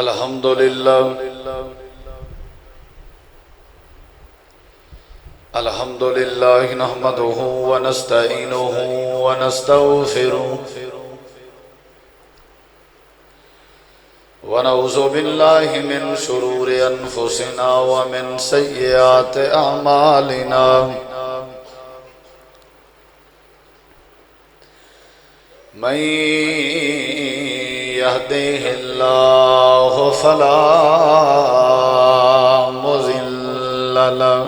الحمد لله الحمد لله نحمده ونستعينه ونستغفره ونعوذ بالله من شرور أنفسنا ومن سيئات أعمالنا من يهده الله فلا مضل له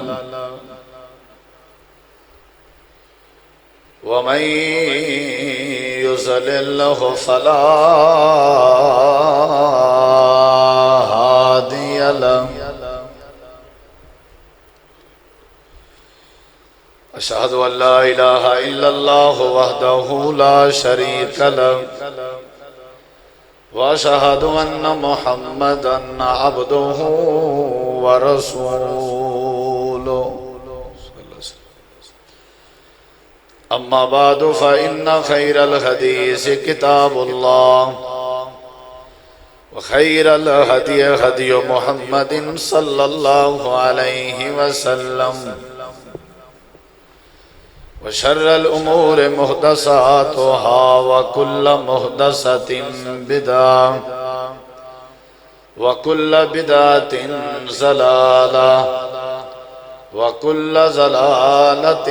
ومن يضلل فلا هادي له أشهد أن لا إله إلا الله وحده لا شريك له وأشهد أن محمدًا عبده ورسوله أما بعد فإن خير الحديث كتاب الله وخير الهدي هدي محمد صلى الله عليه وسلم وشر الأمور محدثاتها وكل محدثة بدعة وكل بدعة ضلالة وكل ضلالة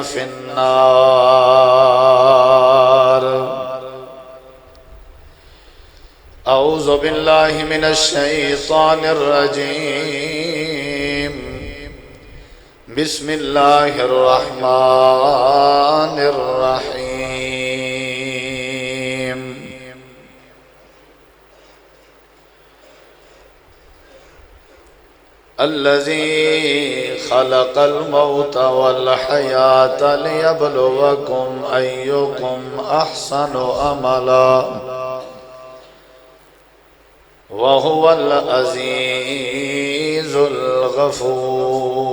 في النار. أعوذ بالله من الشيطان الرجيم. بسم الله الرحمن الرحيم. الذي خلق الموت والحياة ليبلوكم أيكم أحسن عملا وهو العزيز الغفور.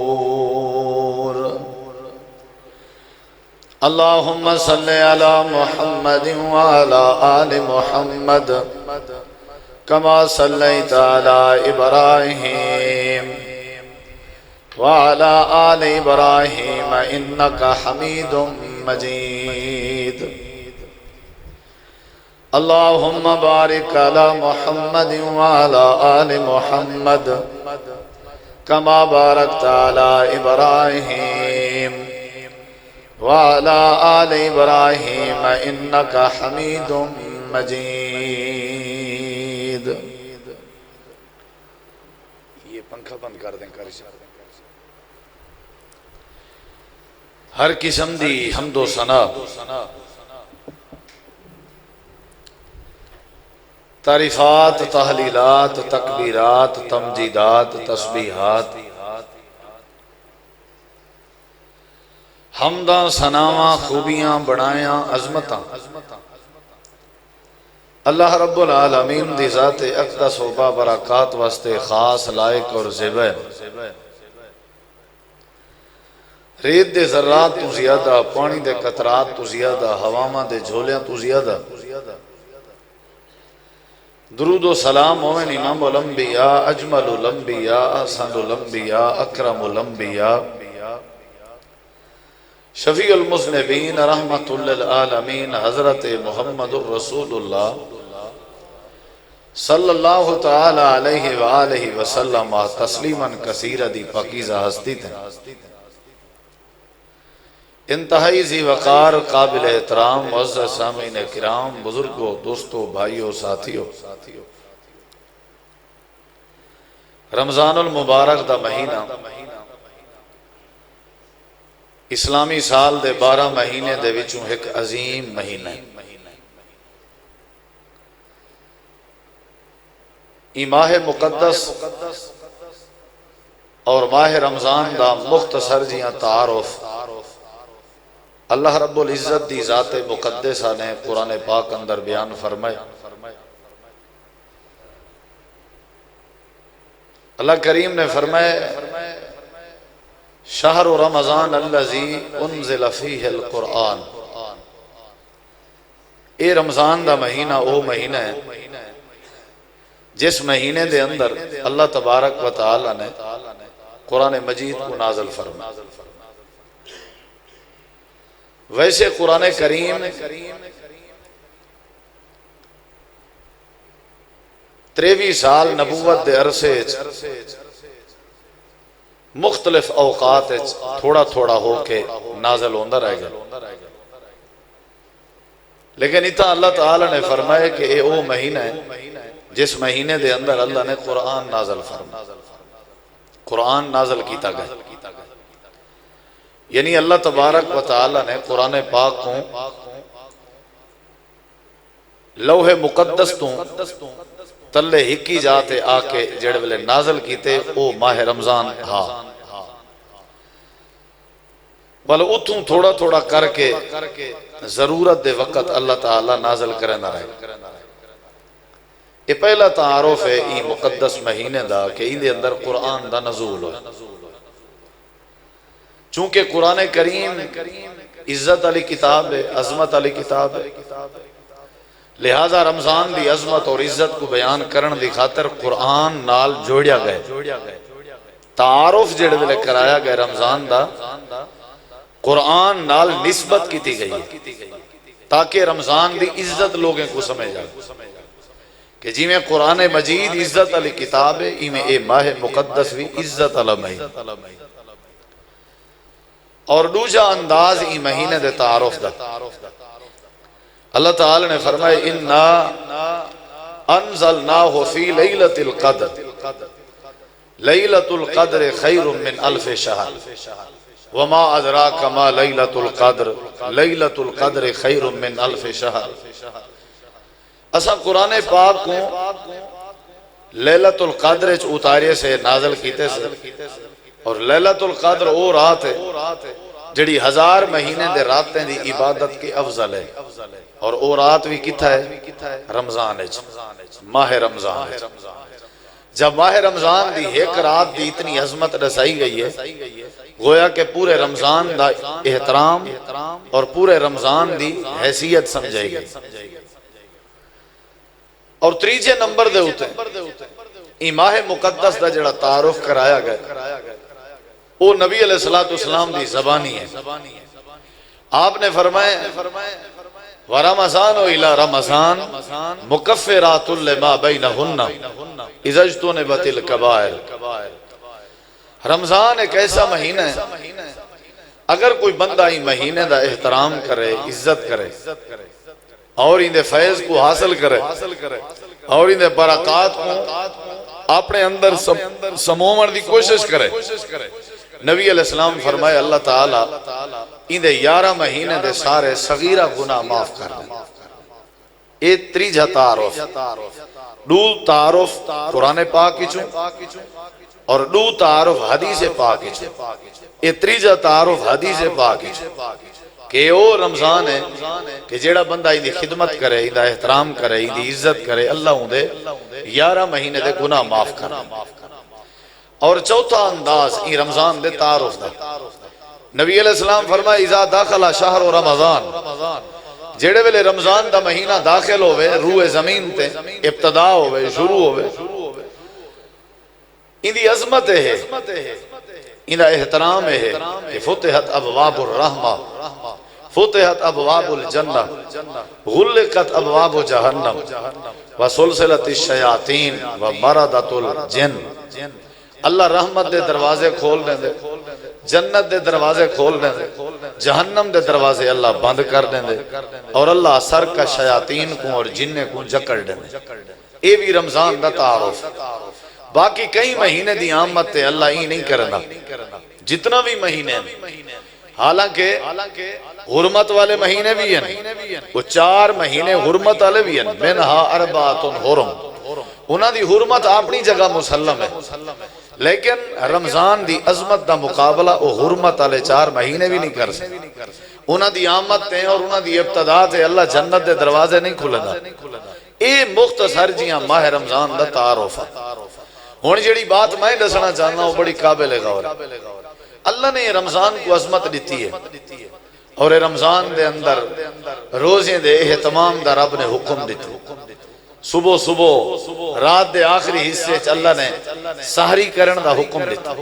اللهم صل على محمد وعلى آل محمد كما صليت على إبراهيم وعلى آل إبراهيم إنك حميد مجيد. اللهم بارك على محمد وعلى آل محمد كما باركت على إبراهيم وعلى آل إبراهيم إنك حميد مجيد. یہ پنکھا بند کر دیں کاری سے. ہر قسم دی حمد و ثنا تعریفات تحلیلات تکبیرات تمجیدات تسبیحات حمداں ثناواں خوبیاں بڑایاں عظمتاں اللہ رب العالمین دی ذات اقدس و بابرکات واسطے خاص لائق اور زیبہ. ریت دے ذرات تو زیادہ، پانی دے قطرات تو زیادہ، ہواواں دے جھولیاں تو زیادہ درود و سلام مومن امام الانبیاء اجمل الانبیاء احسن الانبیاء اکرم الانبیاء شفیع المذنبین رحمت للعالمین حضرت محمد الرسول اللہ صلی اللہ تعالی علیہ وآلہ وسلم تسلیما کثیرہ دی پاکیزہ ہستی تھے. انتہائی ذی وقار قابل احترام معزز سامعین کرام بزرگوں دوستوں بھائیوں ساتھیوں، رمضان المبارک دا مہینہ اسلامی سال دے 12 مہینے دے وچوں ایک عظیم مہینہ ہے. ای ماہ مقدس اور ماہ رمضان دا مختصر جیاں تعارف اللہ رب العزت دی ذات مقدسہ نے قرآن پاک اندر بیان فرمائے. اللہ کریم نے فرمائے شہر رمضان الذی انزل فیہ القرآن. اے رمضان دا مہینہ او مہینہ ہے جس مہینے دے اندر اللہ تبارک و تعالی نے قرآن مجید کو نازل فرمایا۔ ویسے قرآن کریم 23 سال نبوت دے عرصے مختلف اوقات تھوڑا تھوڑا ہو کے نازل ہوندہ رہ گیا، لیکن اتنا اللہ تعالی نے فرمایا کہ اے او مہینہ ہے جس مہینے دے اندر اللہ نے قرآن نازل فرمایا، قرآن نازل کیتا گیا۔ یعنی اللہ تبارک و تعالی نے قرآن پاک کو لوح مقدس تو تلے ہکی جاتے آکے جڑے ویلے نازل کیتے او ماہ رمضان ہاں، بلو اتھوں تھوڑا تھوڑا کر کے ضرورت دے وقت اللہ تعالی نازل کرنا رہے۔ یہ پہلا تعارف ہے ای مقدس مہینے دا کہ ای دے اندر قرآن دا نزول ہو، چونکہ قرآن کریم عزت علی کتاب ہے، عظمت علی کتاب ہے، لہذا رمضان دی عظمت اور عزت کو بیان کرن دی خاطر قرآن نال جوڑیا گئے، تعارف جڑے دلے کرایا گئے رمضان دا قرآن نال نسبت کیتی گئی تاکہ رمضان دی عزت لوگیں کو سمجھ جائے کہ جی میں قرآن مجید عزت علی کتاب ہے، ای میں اے ماہ مقدس بھی عزت علی مہین، اور دوجا انداز ای مہینے دے تعارف دا اللہ تعالی نے فرمائے اِنَّا أَنزَلْنَاهُ فِي لَيْلَةِ الْقَدْرِ لَيْلَةُ الْقَدْرِ خَيْرٌ مِّنْ أَلْفِ شَهْرٍ وَمَا أَدْرَاكَ مَا لَيْلَةُ الْقَدْرِ لَيْلَةُ الْقَدْرِ خَيْرٌ مِّنْ أَلْفِ شَهْرٍ۔ اسا قرآن پاک کو لیلۃ القدر اتارے سے نازل کیتے سے، اور لیلۃ القدر او رات ہے جڑی 1000 مہینے دے راتیں دی عبادت کی افضل ہے، اور او رات بھی کتھا ہے رمضان ہے، ماہ رمضان ہے۔ جب ماہ رمضان دی ایک رات دی اتنی عظمت رسائی گئی ہے، گویا کہ پورے رمضان دا احترام اور پورے رمضان دی حیثیت سمجھائی گئی۔ اور تریجے نمبر دے ہوتے ہیں ماہ مقدس دا جڑا تعارف کرایا گیا وہ نبی علیہ السلام دی زبانی ہے۔ آپ نے فرمایا وَرَمَضَانُ إِلَى رَمَضَان مُكَفِّرَاتٌ لِمَا بَيْنَهُنَّ إِذَا اجْتُنِبَتِ الْكَبَائِرُ۔ رمضان ایک ایسا مہینہ ہے اگر کوئی بندہ ہی مہینے دا احترام کرے، عزت کرے اور اندے فیض کو حاصل کرے اور اندے برکات کو اپنے اندر سمومن دی کوشش کرے، نبی علیہ السلام فرمائے اللہ تعالیٰ اندے 11 مہینے دے سارے صغیرہ گناہ معاف کر دیں۔ اے تریجہ تعارف، دو تعارف قرآن پاک کی چون اور دو تعارف حدیث پاک کی چون، اے تریجہ تعارف حدیث پاک کی چون کہ او رمضان ہے کہ جیڑا بندہ اندی خدمت کرے، اندہ احترام کرے، اندی عزت کرے، اللہ اندے 11 مہینے دے گناہ معاف کرے۔ اور چوتھا انداز ای رمضان دے تعارف دا نبی علیہ السلام فرمائے اذا داخل شہر رمضان، جیڑے ویلے رمضان دا مہینہ داخل ہوئے روح زمین تے ابتدا ہوئے شروع ہوئے، اندی عظمت ہے، اندہ احترام ہے کہ فتحت ابواب الرحمہ، فتحت ابواب الجنہ، غلقت ابواب جہنم، وسلسلت الشیاطین ومردت الجن۔ اللہ رحمت دے دروازے کھول دیں دے، جنت دے دروازے کھول دیں دے، جہنم دے دروازے اللہ بند کر دیں دے، اور اللہ سر کا شیاطین کو اور جننے کو جکڑ دیں دے۔ اے بھی رمضان دا تعارف۔ باقی کئی مہینے دی آمد تے اللہ ہی نہیں کرنا، جتنا بھی مہینے ہیں، حالانکہ حرمت والے مہینے بھی ہیں، وہ 4 مہینے حرمت والے بھی ہیں، منہا اربعۃ حرم، انہاں دی حرمت اپنی جگہ مسلم ہے، لیکن رمضان دی عظمت دا مقابلہ وہ حرمت والے 4 مہینے بھی نہیں کر سکتے۔ انہاں دی آمد تے اور انہاں دی ابتدا تے اللہ جنت دے دروازے نہیں کھلنا۔ اے مختصر جیاں ماہ رمضان دا تعارف ہے۔ ہون جیڑی بات میں دسنا چاہنا ہوں بڑی قابل غور ہے۔ اللہ نے رمضان کو عظمت دیتی ہے اور رمضان دے اندر روزیں دے اہتمام دا رب نے حکم دیتی، صبح صبح رات دے آخری حصے چ اللہ نے سحری کرن دا حکم دیتا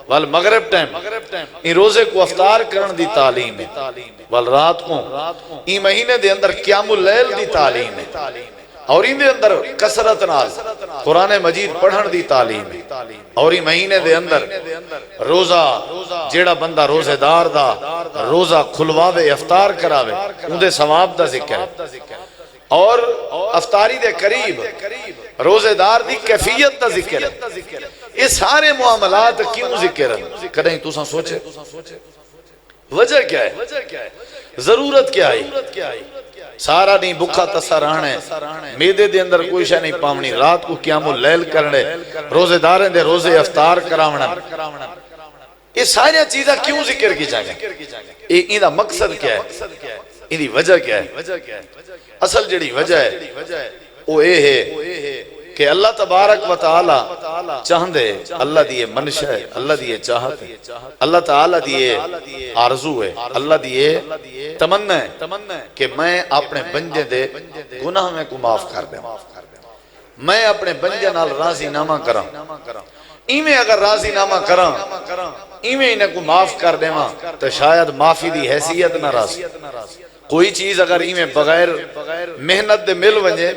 وال مغرب ٹائم ان روزے کو افطار کرن دی تعلیم ہے وال رات کو این مہینے دے اندر قیام اللیل دی تعلیم ہے اور ان دے اندر کثرت نال قرآن مجید پڑھن دی تعلیم ہے اور این مہینے دے اندر روزہ جیڑا بندہ روزے دار دا روزہ کھلواوے افطار کراوے ان دے ثواب دا ذکر ہے اور افطاری دے قریب روزے دار دی کیفیت دا ذکر ہے یہ سارے معاملات کیوں ذکر ہیں کدیں تساں سوچے وجہ کیا ہے ضرورت کیا ہے سارا نہیں بکھا تسا رہنا ہے میدے دے اندر کوئی شے نہیں پاونی رات کو قیام اللیل کرنے روزے داریں دے روزے افطار کراونا یہ ساری چیزیں کیوں ذکر کی جائیں ان دا مقصد کیا ہے ان دی وجہ کیا ہے اصل جڑی وجہ ہے وہ اے ہے کہ اللہ تبارک و تعالی چاہندے اللہ دیئے منشا ہے اللہ دیئے چاہت ہے اللہ تعالی دیئے آرزو ہے اللہ دیئے تمنا ہے کہ میں اپنے بندے دے گناہ میں کو معاف کر دیں میں اپنے بندے نال راضی نامہ کراں ایمیں اگر راضی نامہ کراں ایمیں انہیں کو معاف کر دیں تو شاید معافی دی حیثیت نہ راضی کوئی چیز اگر ایمیں بغیر محنت دے مل ونجے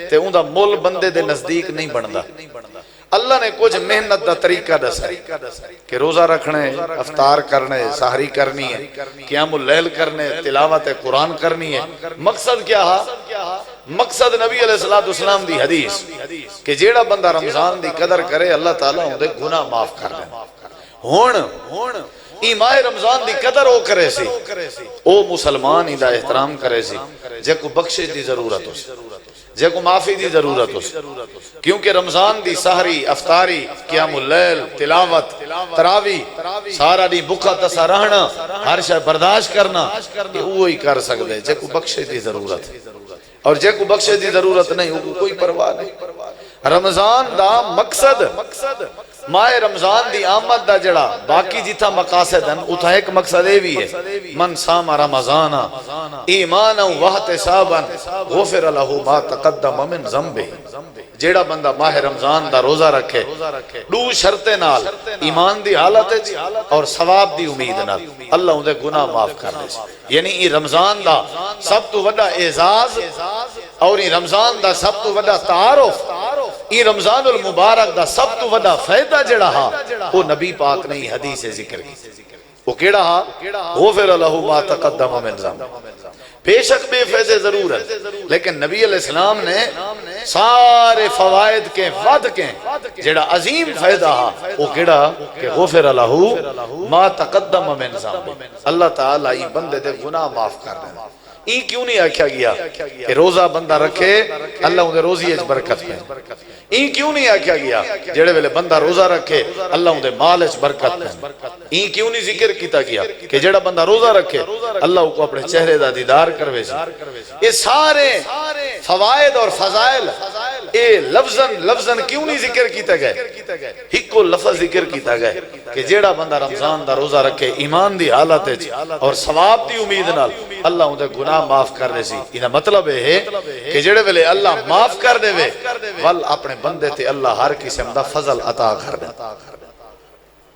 تے اون دا مول بندے دے نزدیک نہیں بندا اللہ نے کچھ محنت دا طریقہ دسا کہ روزہ رکھنے افطار کرنے سحری کرنی ہے قیام اللیل کرنے تلاوت قرآن کرنی ہے مقصد کیا ہے مقصد نبی علیہ السلام دی حدیث کہ جیڑا بندہ رمضان دی قدر کرے اللہ تعالیٰ ان دے گناہ معاف کر دے ہون ای ماہ رمضان دی قدر او کرے سی او مسلمان ہی دا احترام کرے سی جے کو بخشش دی ضرورت ہو سی جے کو معافی دی ضرورت ہو سی کیونکہ رمضان دی سحری افطاری قیام اللیل تلاوت تراوی سارا دی بکھا تسا رہنا ہر شے برداشت کرنا یہ وہی کر سکتے جے کو بخشش دی ضرورت ہے اور جے کو بخشش دی ضرورت نہیں وہ کوئی پرواہ نہیں رمضان دا مقصد ماہ رمضان دی آمد دا جڑا باقی جتھا مقاصد ہیں اتھا ایک مقصد اے بھی ہے من سام رمضان ایمانا واحتسابا غفر له ما تقدم من ذنبہ جیڑا بندہ ماہ رمضان دا روزہ رکھے دو شرطے نال ایمان دی حالت اور ثواب دی امید نال اللہ ان دے گناہ معاف کر دے یعنی یہ رمضان دا سب تو وڈا اعزاز اور یہ رمضان دا سب تو وڈا تعارف یہ رمضان المبارک دا سب تو وڈا فائدہ جڑا ہا وہ نبی پاک نے حدیث ذکر کی وہ کیڑا ہا غفر له ما تقدم من ذنب بے شک بے فیضے ضرور ہے لیکن نبی علیہ السلام نے سارے فوائد کے ود کے جڑا عظیم فائدہ ہا وہ کیڑا کہ غفر له ما تقدم من ذنب اللہ تعالیٰ یہ بندے دے گناہ معاف کر دیں این کیوں نہیں آکھا گیا کہ روزہ بندہ رکھے اللہ انہیں روزی اچ برکت پہ این کیوں نہیں آکھا گیا جڑے ویلے بندہ روزہ رکھے اللہ انہیں مال اچ برکت پہ این کیوں نہیں ذکر کیتا گیا کہ جڑا بندہ روزہ رکھے اللہ کو اپنے چہرے دا دیدار کروے سی یہ سارے فوائد اور فضائل اے لفظاً کیوں نہیں ذکر کیتا گئے ہکو لفظ ذکر کیتا گئے کہ جڑا بندہ رمضان دا روزہ رکھے ایمان دی حالت اور ثواب دی امید نال اللہ انہیں گناہ معاف کر دے سی انہا مطلب ہے کہ جڑے ویلے اللہ معاف کر دے وے وال اپنے بندے تے اللہ ہر قسم دا فضل عطا کر دے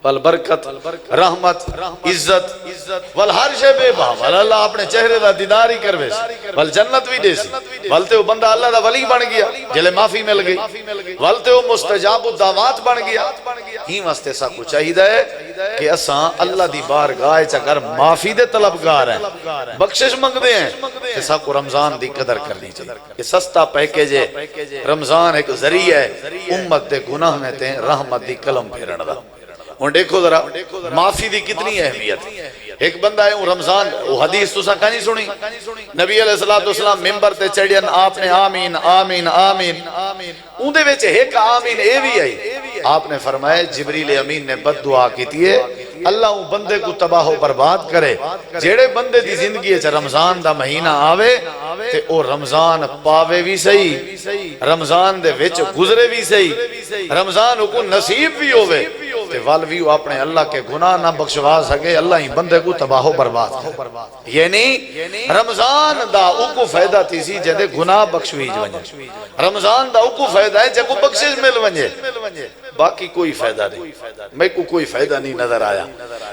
والبرکت رحمت عزت والہر شے بے باہ اللہ اپنے چہرے دا دیدار ہی کروے سی والجنت بھی دے سی والتے وہ بندہ اللہ دا ولی بن گیا جلے معافی مل گئی والتے وہ مستجاب الدعوات بن گیا ہی واسطے سا کو چاہیدہ ہے کہ اساں اللہ دی بارگاہ اگر معافی دے طلبگار ہیں بخشش منگ دے ہیں کہ سا کو رمضان دی قدر کرنی چاہیے یہ سستا پیکیج ہے رمضان ایک ذریعہ ہے امت دے گناہ میں تے رحمت دی قلم پھیرن دا اور دیکھو ذرا معافی دی کتنی اہمیت ایک بندہ ہے رمضان وہ حدیث تو سا کہنی سنی نبی علیہ السلام ممبر تے چڑھین آپ نے آمین آمین آمین اون دے ویچے ایک آمین اے بھی آئی آپ نے فرمایا جبریل امین نے بد دعا کی تھی اللہ ان بندے کو تباہ و برباد کرے جیڑے بندے دی زندگی ہے رمضان دا مہینہ آوے تے او رمضان پاوے بھی صحیح رمضان دے وچ گزرے بھی صحیح رمضان کو نصیب بھی ہوئے تے والوی اپنے اللہ کے گناہ نہ بخشوا سکے اللہ ہی بندے کو تباہ و برباد کرے یعنی رمضان دا اوکو فائدہ تھی سی جدے گناہ بخشویج ونجے رمضان دا اوکو فائدہ ہے جب کو بخشش مل ونجے باقی کوئی فائدہ نہیں میں کو کوئی فائدہ نہیں نظر آیا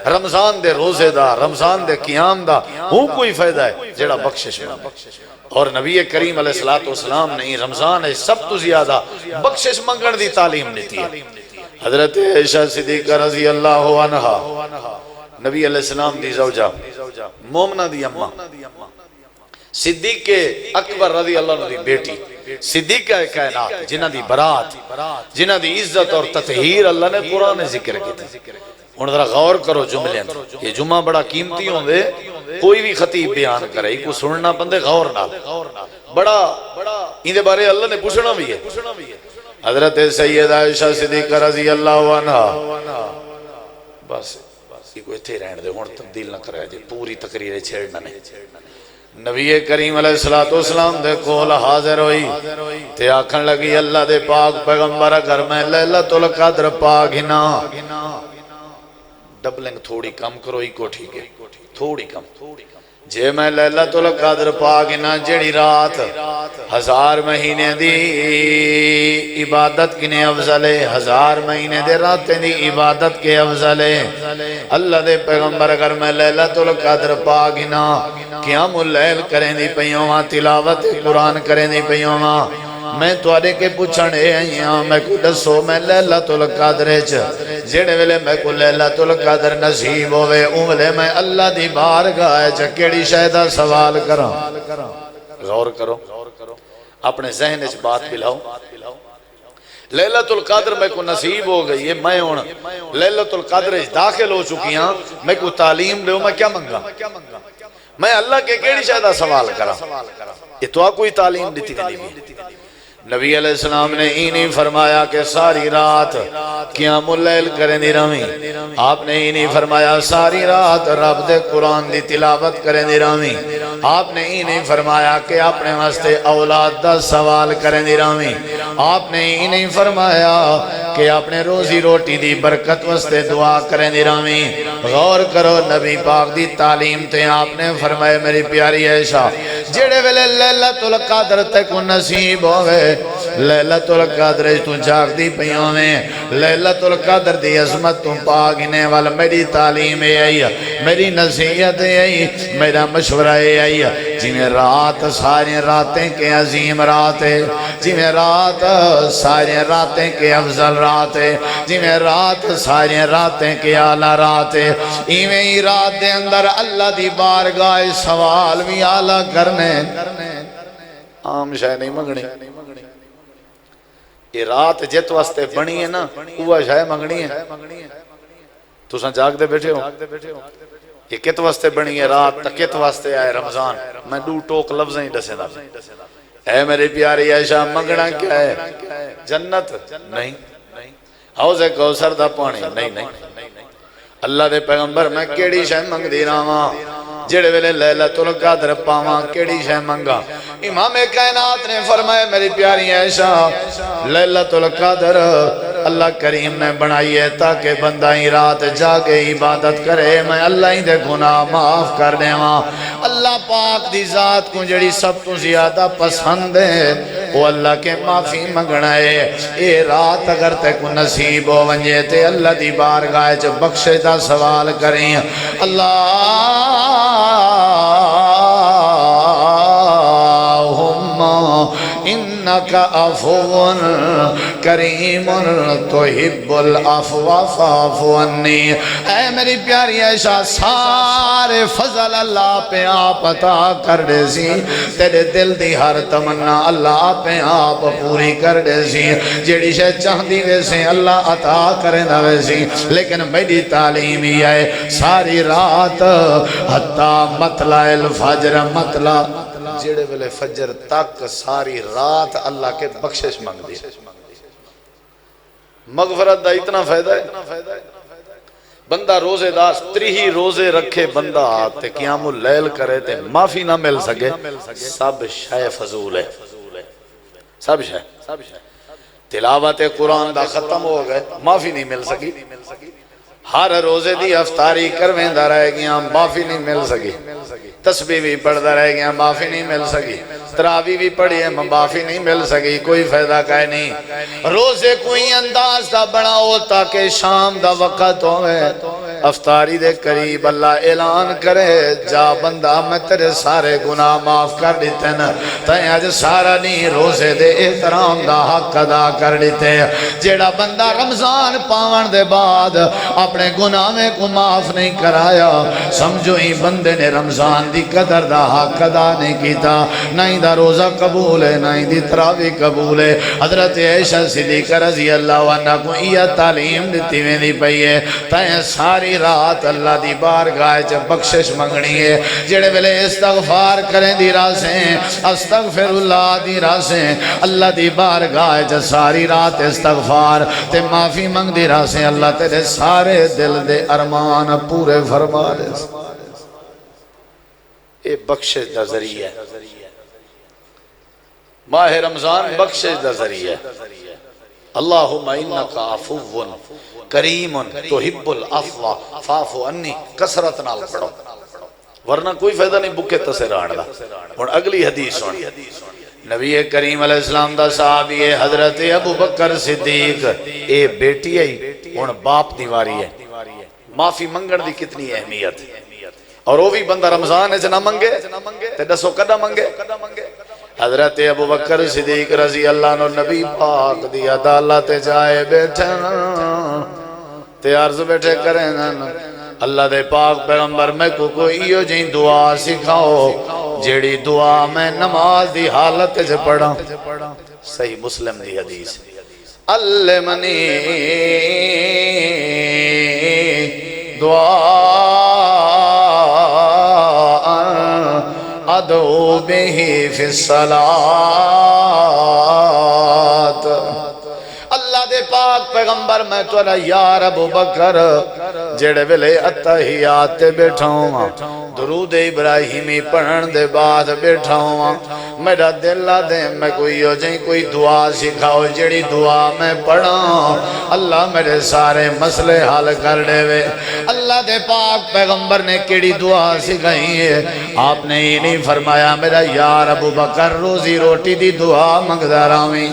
رمضان دے روزے دا رمضان دے قیام دا وہ کوئی فائدہ ہے جڑا بخشش مل اور نبی کریم علیہ السلام نے رمضان ہے سب تو زیادہ بخشش منگن دی تعلیم دیتی ہے حضرت عائشہ صدیقہ رضی اللہ عنہا نبی علیہ السلام دی زوجہ مومنہ دی اممہ صدیق اکبر رضی اللہ عنہ دی بیٹی صدیقہ کائنات جنہ دی برات جنہ دی عزت اور تطہیر اللہ نے قرآن ذکر کی تھی انہوں ذرا غور کرو جملے اندر یہ جمعہ بڑا قیمتی ہوں دے کوئی بھی خطیب بیان کرے کو سننا بندے غور نال بڑا اندے بارے اللہ نے پوچھنا بھی ہے حضرت سیدہ عائشہ صدیقہ رضی اللہ عنہ بس یہ کوئی تھے رہن دے ہون تبدیل نہ کرے جی پوری تقریر چھیڑنا نہیں نبی کریم علیہ السلام دے کول حاضر ہوئی تے آکھن لگی اللہ دے پاک پیغمبر گھر میں لیلۃ القدر پاک ہنا ڈبلنگ تھوڑی کم کرو ہی کو ٹھیک ہے تھوڑی کم جے میں لیلۃ القدر پاک ہنا جڑی رات 1000 مہینے دی عبادت کنے افضل ہے 1000 مہینے دے راتیں دی عبادت کے افضل ہے اللہ دے پیغمبر اگر میں لیلۃ القدر پاک ہنا قیام اللیل کریں دی پیوں تلاوت قرآن کریں دی پیوں میں توارے کے پوچھنے آئیاں میں کو دسو میں لیلۃ القدر جڑے ویلے میں کو لیلۃ القدر نصیب ہوئے اولے میں اللہ دی بارگاہ کیڑی شہدہ سوال کروں غور کرو اپنے ذہن اچ بات پلاؤ لیلۃ القدر میں کو نصیب ہو گئی ہے میں ہوں لیلۃ القدر داخل ہو چکی ہاں میں کو تعلیم دے میں کیا منگا میں اللہ کے کیڑی شہدہ سوال کرا یہ تو کوئی تعلیم دیتی نہیں بھی نبی علیہ السلام نے انہیں فرمایا کہ ساری رات قیام اللیل کریں دی رمی آپ نے انہیں فرمایا ساری رات رب دے قرآن دی تلاوت کریں دی رمی آپ نے انہیں فرمایا کہ اپنے واسطے اولاد دا سوال کریں دی رمی آپ نے انہیں فرمایا کہ اپنے روزی روٹی دی برکت واسطے دعا کریں دی رمی غور کرو نبی پاک دی تعلیم تے آپ نے فرمایا میری پیاری عائشہ جڑے ویلے لیلۃ القدر تے کو نصیب ہوئے لیلۃ القدر تو جاگ دی پیوں میں لیلۃ القدر دی عظمت تو پاگنے والا میری تعلیم ہے میری نصیحت ہے میرا مشورہ ہے جی میں رات ساری راتیں کے عظیم رات ہے جی میں رات ساری راتیں کے افضل رات ہے جی میں رات ساری راتیں کے اعلیٰ رات ہے ایویں ہی رات دے اندر اللہ دی بارگاہ سوال بھی اعلیٰ کرنے عام شاہ نہیں منگنی یہ رات جت واسطے بنی ہے نا وہ شاہ منگنی ہے تو سن جاگ دے بیٹھے ہو یہ کت واسطے بنی ہے رات تا کت واسطے آئے رمضان میں دو ٹوک لفظیں ہی دسے دا اے میری پیاری عائشہ منگنا کیا ہے جنت نہیں حوض کوثر دا پانی نہیں اللہ دے پیغمبر میں کیڑی شے منگ دی رہا جڑے ویلے لیلۃ القدر پاواں کیڑی شے منگا امام کائنات نے فرمایا میری پیاری عائشہ لیلۃ القدر اللہ کریم نے بنائی ہے تاکہ بندہ ہی رات جاگے عبادت کرے میں اللہ ہی دے گناہ معاف کر دے ماں اللہ پاک دی ذات کو جڑی سب تو زیادہ پسند ہے وہ اللہ کے معافی منگنا ہے اے رات اگر تے کو نصیب ہو ونجے تے اللہ دی بارگاہ چ بخشش دا سوال کریں انکا عفو کریم تحب العفو فاعف عنی اے میری پیاری عائشہ سارے فضل اللہ پہ آپ عطا کر دے سی تیرے دل دی ہر تمنا اللہ پہ آپ پوری کر دے سی جیڑی شے چاہدی ویسے اللہ عطا کرے دا ویسی لیکن میری تعلیم ہی ہے ساری رات حتی مطلع الفجر مطلع جیڑے ویلے فجر تک ساری رات اللہ کے بخشش مانگ دی مغفرت دا اتنا فائدہ ہے بندہ روزے دار 30 روزے رکھے بندہ آتے قیام اللیل کرے تے معافی نہ مل سکے سب شے فضول ہے سب شے تلاوت قرآن دا ختم ہو گئے معافی نہیں مل سکی، ہر روزے دی افطاری کرویندا رہ گیا معافی نہیں مل سکی، تسبیح بھی پڑھدا رہ گیا معافی نہیں مل سکی، تراویح بھی پڑھی ہے معافی نہیں مل سکی، کوئی فائدہ کائے نہیں۔ روزے کوئی انداز دا بناؤ تاکہ شام دا وقت ہوئے، افطاری دے قریب اللہ اعلان کرے جا بندہ میں تیرے سارے گناہ معاف کر دیتے نا، تائیں آج سارا نہیں روزے دے احترام دا حق ادا کر دیتے۔ جیڑا بندہ رمضان پاون دے بعد اپنے گناہ میں کو معاف نہیں کرایا، سمجھو ہی بندے نے رمضان دی قدر دا حق ادا نہیں کیتا، نہ ہی دا روزہ قبول ہے نہ ہی دی تراویح قبول ہے۔ حضرت عائشہ صدیقہ رضی اللہ عنہ کو یہ تعلیم دیتی میں دی پئی ہے، تائیں ساری رات اللہ دی بارگاہ جب بخشش منگنی ہے، جڑے ویلے استغفار کریں دی راسیں، استغفر اللہ دی راسیں، اللہ دی بارگاہ جب ساری رات استغفار تے معافی منگ دی راسیں، اللہ تیرے سارے دل دے ارمان پورے فرما دے۔ اے بخشش دا ذریعہ ماہ رمضان بخشش دا ذریعہ۔ اللہم انکا عفو کریم تحب العفو فاعف عنی، کثرت نال پڑھو ورنہ کوئی فائدہ نہیں بکے تسے راڑ دا۔ اور اگلی حدیث سن، نبی کریم علیہ السلام دا صحابی ہے حضرت ابو بکر صدیق، اے بیٹی ہے اور باپ دیواری ہے، معافی منگن دی کتنی اہمیت، اور وہ بھی بندہ رمضان ہے نہ منگے تے دسو کدا منگے۔ حضرت ابو بکر صدیق رضی اللہ عنہ نبی پاک دی عدالت جائے بیٹھے تے عرض بیٹھے کریں اللہ دے پاک پیغمبر میں کو کوئی جی دعا سکھاؤ جیڑی دعا میں نماز دی حالت جے پڑھا۔ صحیح مسلم دی حدیث، علمنی دعا ادعو به فی الصلاة۔ اللہ دے پاک پیغمبر میں توڑا یار ابو بکر جڑے ویلے اتحیات بیٹھا ہوں، درود ابراہیمی پڑھن دے بعد بیٹھا ہوں، میرا دل دے میں کوئی ہو جائیں کوئی دعا سکھاؤ جڑی دعا میں پڑھا اللہ میرے سارے مسئلے حل کر دے وے۔ اللہ دے پاک پیغمبر نے کیڑی دعا سکھائی ہے؟ آپ نے ہی نہیں فرمایا میرا یار ابو بکر روزی روٹی دی دعا منگدا راویں،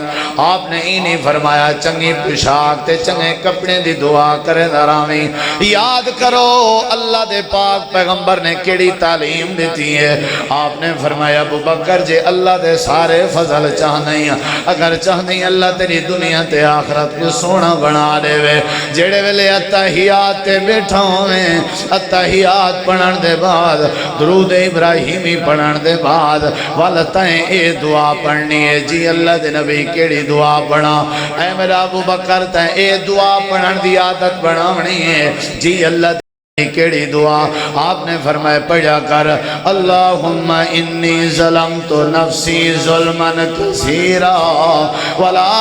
آپ نے ہی نہیں فرمایا چنگی پوشاک تے چنگے کپڑے دی دعا کرے دراویں۔ یاد کرو اللہ دے پاک پیغمبر نے کیڑی تعلیم دیتی ہے؟ آپ نے فرمایا ابو بکر جے اللہ دے سارے فضل چاہنی اگر چاہنی اللہ تیری دنیا تے آخرت کو سونا بنا دے وے، جڑے ویلے اتحیات تے بیٹھا ہوئے، اتحیات پڑھن دے بعد درود ابراہیمی پڑھن دے بعد والتائیں اے دعا پڑھنی ہے۔ جی اللہ دے نبی کیڑی دعا پڑھا؟ اے میرا ابو بکر تے اے دعا پڑھن دی عادت بناونی ہے۔ جی اللہ کیڑی دعا؟ آپ نے فرمایا پڑھا کر اللہم انی ظلمت نفسی ظلما کثیرا ولا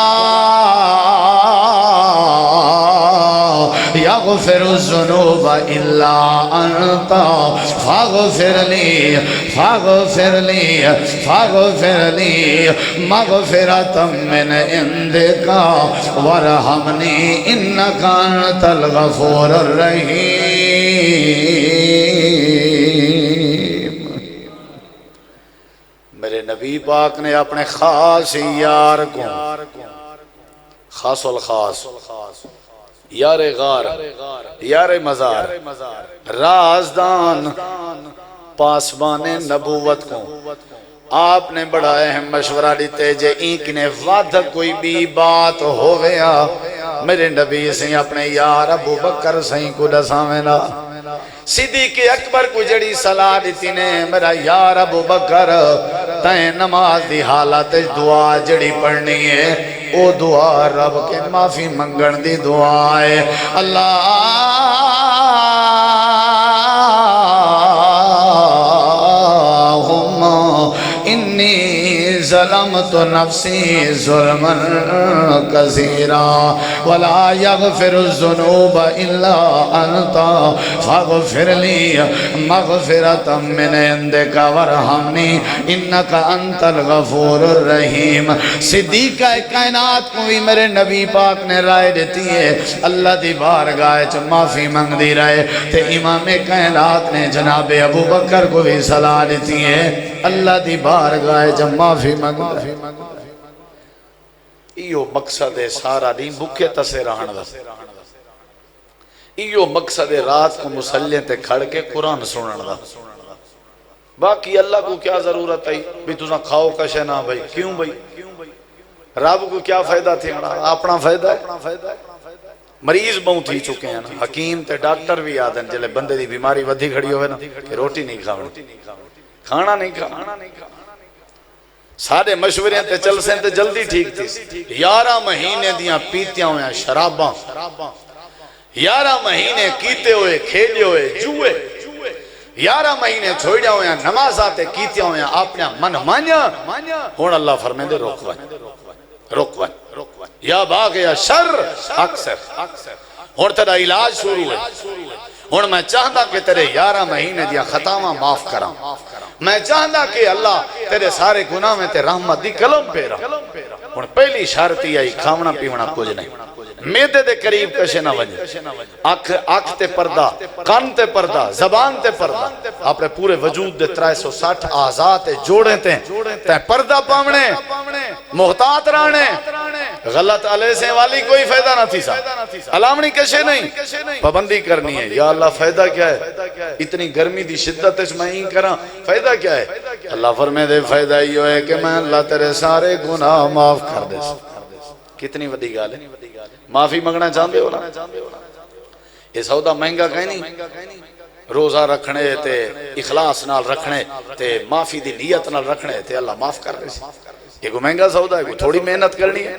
یغفر الذنوب الا انت فاغفر لی فاغفر لی فاغفر لی مغفرتا من عندک ورحمنی انک انت الغفور الرحیم۔ میرے نبی پاک نے اپنے خاص یار کو، خاص الخاص، یار غار، یار مزار، رازدان، پاسبان نبوت کو آپ نے بڑا اہم مشورہ دیتے جے ایک نے وعدہ کوئی بھی بات ہویا میرے نبی سے اپنے یار ابو بکر سے کو دساوینا۔ صدیق اکبر کو جڑی صلاح دیتی نے میرا یار ابو بکر تائیں نماز دی حالت دعا جڑی پڑھنی ہے او دعا رب کے معافی منگن دی دعا ہے۔ اللہم انی ظلمت نفسی ظلما کثیرا ولا یغفر الذنوب الا انت فاغفر لی مغفرتا من عندک وارحمنی انک انت الغفور الرحیم۔ صدیقہ کائنات کو بھی میرے نبی پاک نے رائے دیتی ہے اللہ دی بارگاہ چ معافی مانگ دی رہے تے امام کائنات نے جناب ابو بکر کو بھی صلاح دیتی ہے اللہ دی بارگاہ چ معافی مانگ دی۔ ایو مقصد ہے سارا دین بھوکے تسے رہن دا، ایو مقصد ہے رات کو مسلح تے کھڑ کے قرآن سنن دا۔ باقی اللہ کو کیا ضرورت ہے بھی تُسا کھاؤ کشے نہ بھائی، کیوں بھائی؟ رب کو کیا فائدہ تھی اپنا فائدہ ہے؟ مریض بہت ہی چکے ہیں نا، حکیم تے ڈاکٹر بھی آدھیں جلے بندے دی بیماری ودھی کھڑی ہوئے نا کہ روٹی نہیں کھانا نہیں کھانا سارے مشورے تے چل سیں تے جلدی ٹھیک تھی۔ 11 مہینے دیاں پیتیاں ہوئے شراباں، 11 مہینے کیتے ہوئے کھیلے ہوئے جوئے، 11 مہینے چھوڑیا ہوئے نمازاتے کیتیاں ہوئے اپنے من مانیا ہون اللہ فرمائے دے روکوان یا باغ یا شر اکثر ہون تیرا علاج شروع ہے۔ ہون میں چاہتا کہ تیرے 11 مہینے دیا خطاواں معاف کرام، میں چاہتا کہ اللہ تیرے سارے گناہ میں تے رحمت دی کلم پہ رہا۔ ہون پہلی شرطی آئی کھاونا پیونا کچھ نہیں، میدے دے قریب کشے نہ ونجے، آنکھ تے پردہ، کان تے پردہ، زبان تے پردہ، اپنے پورے وجود دے 360 آزاد جوڑے تے پردہ پامنے محتاط رانے غلط علیہ سے والی کوئی فائدہ نہ تھی سا، علامنی کشے نہیں، پابندی کرنی ہے۔ یا اللہ فائدہ کیا ہے؟ اتنی گرمی دی شدت اس میں ہی کراں، فائدہ کیا ہے؟ اللہ فرمائے دے فائدہ یہ ہے کہ میں اللہ تیرے سارے گناہ معاف کر دے۔ کتنی ودی گال ہے، معافی مانگنا چاہتے ہو نا؟ یہ سودا مہنگا کہیں نہیں، روزہ رکھنے تے اخلاص نال رکھنے تے معافی دی نیت نال رکھنے تے اللہ معاف کر دے۔ یہ کوئی مہنگا سودا ہے، کوئی تھوڑی محنت کرنی ہے۔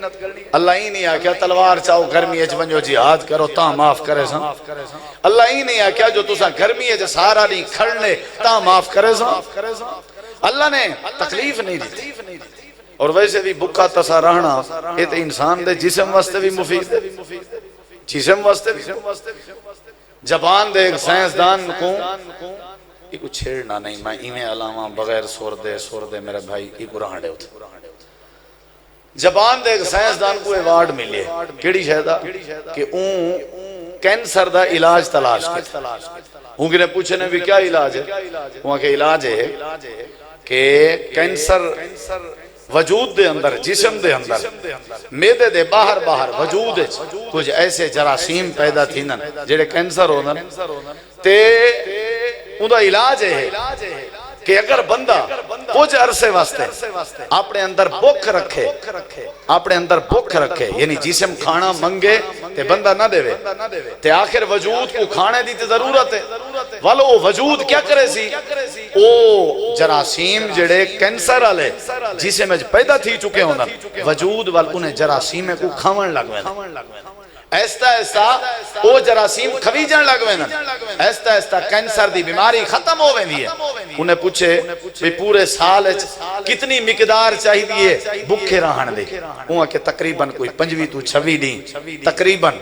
اللہ ہی نہیں آکیا تلوار چاہو گرمی اچ ونجو جہاد کرو تاں معاف کرے سن، اللہ ہی نہیں آکیا جو تسا گرمی اچ سارا نہیں کھڑنے تاں معاف کرے سن۔ اللہ نے تکلیف نہیں دی، اور ویسے بھی بکا تسا رہنا یہ تو انسان دے جسم واسطے بھی مفید ہے، جسم واسطے بھی۔ زبان دے ایک سائنسدان کو یہ کو چھیڑنا نہیں، میں ایمیں علاوہ بغیر سور دے میرے بھائی یہ کو رہاں دے ہوتے۔ زبان دے ایک سائنسدان کو ایوارڈ ملے کیڑی شہدہ کہ اون کینسر دا علاج تلاش کے اون کے نے پوچھے نے بھی کیا علاج ہے؟ وہاں کے علاج ہے کہ کینسر وجود دے اندر، جسم دے اندر، میدے دے باہر وجود ہے کچھ ایسے جراثیم پیدا تھی نن جڑے کینسر ہو نن تے ان دا علاج ہے کہ اگر بندہ کچھ عرصے واسطے اپنے اندر بھوک رکھے یعنی جسم کھانا منگے تے بندہ نہ دے تے آخر وجود کو کھانے دی تے ضرورت ہے والو وجود کیا کرے سی او جراثیم جڑے کینسر والے جسم وچ پیدا تھی چکے ہوندن وجود وال انہیں جراثیم کو کھاون لگ ویندن ایستا او جراثیم کھویجن لگ ویندن ایستا کینسر دی بیماری ختم ہو ویندی ہے انہیں پوچھے بھی پورے سال کتنی مقدار چاہی دیئے بکھے رہن دے وہاں کہ تقریباً کوئی 25 تو 26 دیں تقریباً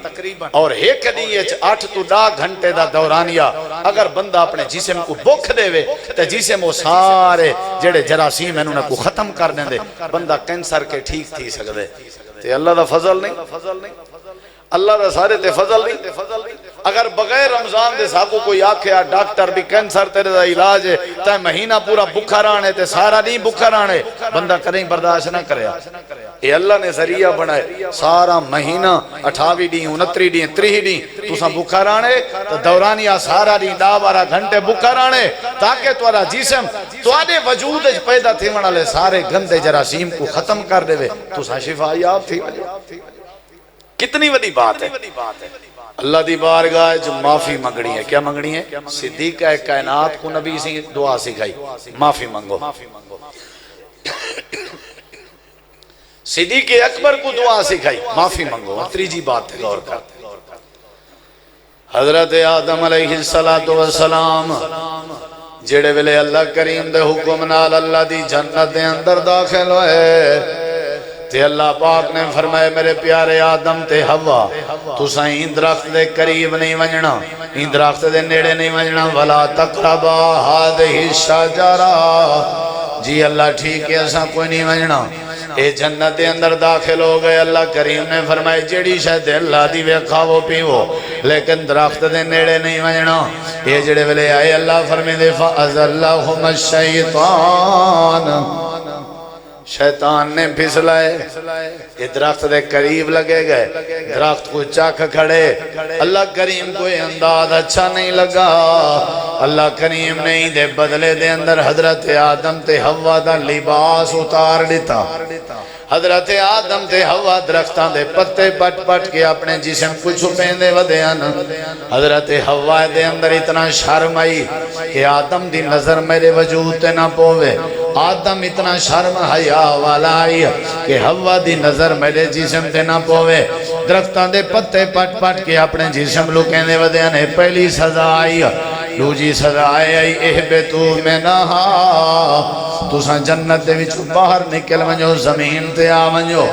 اور ایک دیئے 8 تو 10 گھنٹے دا دورانیہ اگر بندہ اپنے جسم کو بکھ دے وے تو جسم وہ سارے جڑے جراثیم ہیں انہیں کو ختم کر دیں دے بندہ کینسر کے ٹھیک تھی سکتے تے اللہ دا فضل نہیں اللہ دا سارے تے فضل نہیں اگر بغیر رمضان دے ساکو کوئی آکھے ڈاکٹر بھی کینسر تیرے دا علاج ہے تے مہینہ پورا بکھا رانے تے سارا نہیں بکھا رانے بندہ کریں برداشت نہ کرے اے اللہ نے ذریعہ بنائے سارا مہینہ 28 دیں 29 دیں 30 دیں تو سا بکھا رانے تو دورانیہ سارا دیں 10-12 گھنٹے بکھا رانے تاکہ توارا جسم توارے وجود پیدا تھی منالے سارے گندے جراثیم کو ختم کر دے تو سا شفا یاب تھی کتنی وڈی بات ہے اللہ دی بارگاہ جو معافی منگنی ہے کیا منگنی ہے صدیقہ کائنات کو نبی سے دعا سکھائی معافی منگو صدیق اکبر کو دعا سکھائی معافی منگو تیجی بات ہے غور کرتے حضرت آدم علیہ السلام جڑے ویلے اللہ کریم دے حکم نال اللہ دی جنت دے اندر داخل ہوئے تے اللہ پاک نے فرمائے میرے پیارے آدم تے حوا تساں این درخت دے قریب نہیں ونجنا، این درخت دے نیڑے نہیں ونجنا، ولا تقربا ہذہ الشجرہ، جی اللہ ٹھیک ہے اساں کوئی نہیں ونجنا۔ اے جنت دے اندر داخل ہو گئے، اللہ کریم نے فرمائے جیڑی شاید اللہ دی ویکھا وہ پیو لیکن درخت دے نیڑے نہیں ونجنا۔ یہ جڑے ویلے آئے اللہ فرمائے دے فَأَزَلَّهُمَ الشَّيْطَانُ، شیطان نے پھسلائے، یہ درخت دے قریب لگے گئے، درخت کو چاک کھڑے، اللہ کریم کوئی انداز اچھا نہیں لگا، اللہ کریم نے دے بدلے دے اندر حضرت آدم تے حوا دا لباس اتار دیتا۔ حضرت آدم تے حوا درختان دے پتے پٹ پٹ کے اپنے جسم کو چھپین دے ودیان۔ حضرت حوا دے اندر اتنا شرم آئی کہ آدم دی نظر میرے وجود تے نہ پوے، آدم اتنا شرم حیا والا آئی کہ حوا دی نظر میرے جسم تے نہ پوے، درختان دے پتے پٹ پٹ کے اپنے جسم لکین دے ودیان۔ پہلی سزا آئی، دوجی سزا آئی اہبتو منہا، تساں جنت دے وچ باہر نکل ونجو، زمین تے آ ونجو،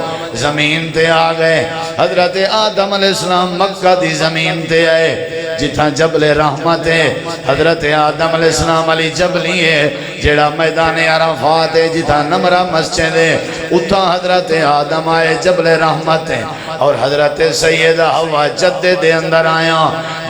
زمین تے آ گئے۔ حضرت آدم علیہ السلام مکہ دی زمین تے آئے جتھاں جبل رحمت ہے، حضرت آدم علیہ السلام علی جبلی ہے جیڑا میدان عرفات ہے جتھاں نمرہ مسجد ہے، اتھاں حضرت آدم آئے جبل رحمت ہے، اور حضرت سیدہ حوا جدے دے اندر آیا۔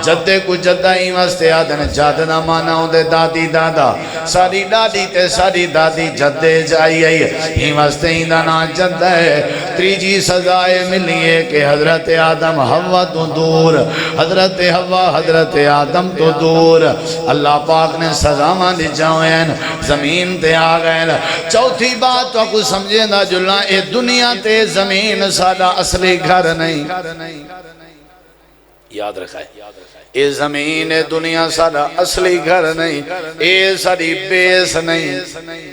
جدے کو جدہ ہی واسطے آدن جد نہ مانا ہوں دے دادی دادا، ساری دادی تے ساری دادی جدے جائی آئی ہی واسطے ہی دانا جدہ ہے۔ تریجی سزائے ملی ہے کہ حضرت آدم حوا تو دور، حضرت حوا حضرت آدم تو دور، اللہ پاک نے سزا مالی جاوین، زمین تے آ گئے۔ چوتھی بات تو کو سمجھے نہ جلنا، اے دنیا تے زمین سادہ اصلی گھر نہیں، یاد رکھائے، اے زمین دنیا سارا اصلی گھر نہیں، اے ساری بیس نہیں،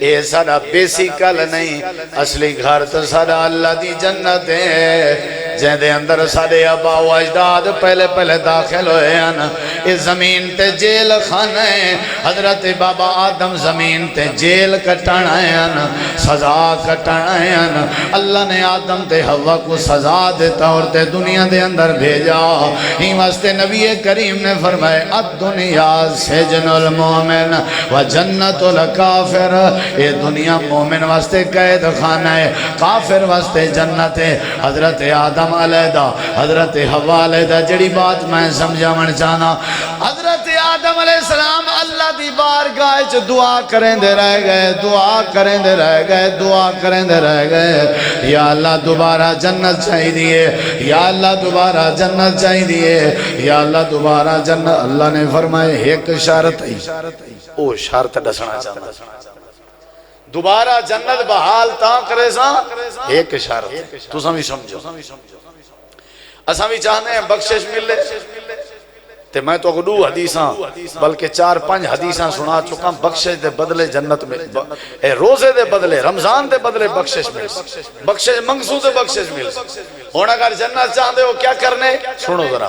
اے سارا بیسیکل نہیں، اصلی گھر تو سارا اللہ دی جنت ہے جن دے اندر سارے ابا و اجداد پہلے پہلے داخل ہوئے ہیں۔ اے زمین تے جیل خانہ ہے، حضرت بابا آدم زمین تے جیل کٹانا ہے، سزا کٹانا ہے۔ اللہ نے آدم تے حوا کو سزا دیتا اور تے دنیا دے اندر بھیجا، ہی واسطے نبی کریم نے فرمائے الدنیا سجن المومن و جنت الکافر، یہ دنیا مومن واسطے قید خانہ ہے، کافر واسطے جنت ہے۔ حضرت آدم علیہ حضرت حوا علیہ جڑی بات میں سمجھا من چاہنا، حضرت آدم علیہ السلام اللہ دی بارگاہ چ دعا کریں دے رہ گئے، دعا کریں دے رہ گئے، دعا کریں دے رہ گئے، یا اللہ دوبارہ جنت چاہی دیئے، یا اللہ دوبارہ جنت چاہی دیئے، یا اللہ دوبارہ جنت۔ اللہ نے فرمائے ایک شرط ہی، او شرط ڈسنا چاہتا، دوبارہ جنت بحال تاں کرے سا ایک شرط، تو سمی سمجھو، اساں بھی چاہنے ہیں بخشش ملے، تے میں تو دو حدیثاں بلکہ 4-5 حدیثاں سنا چکا، بخشش دے بدلے جنت میں، روزے دے بدلے رمضان دے بدلے بخشش مل، بخشش منگسو دے بخشش مل۔ اور اگر جنت چاہتے ہو کیا کرنے، سنو ذرا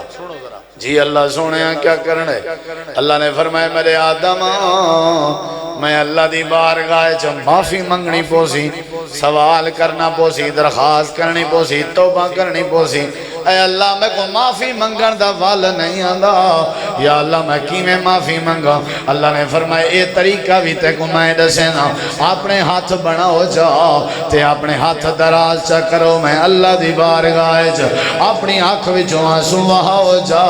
جی اللہ سونے ہیں کیا کرنے۔ اللہ نے فرمایا میرے آدم میں اللہ دی بارگاہ چ معافی منگنی پوسی، سوال کرنا پوسی، درخواست کرنی پوسی، توبہ کرنی پوسی۔ اے اللہ میں کو معافی منگن دا وال نہیں آندا، یا اللہ میں کی میں معافی منگا۔ اللہ نے فرمایا اے طریقہ بھی تے کو میں دسینا، اپنے ہاتھ بنا ہو جا تے اپنے ہاتھ دراز چا کرو، میں اللہ دی بارگاہ چ اپنی آنکھ وچوں آنسو وہا ہو جا۔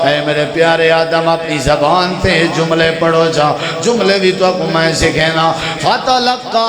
اے میرے پیارے آدم اپنی زبان تے جملے پڑھو جا، جملے بھی تو کو میں سکھینا۔ فَتَلَقَّى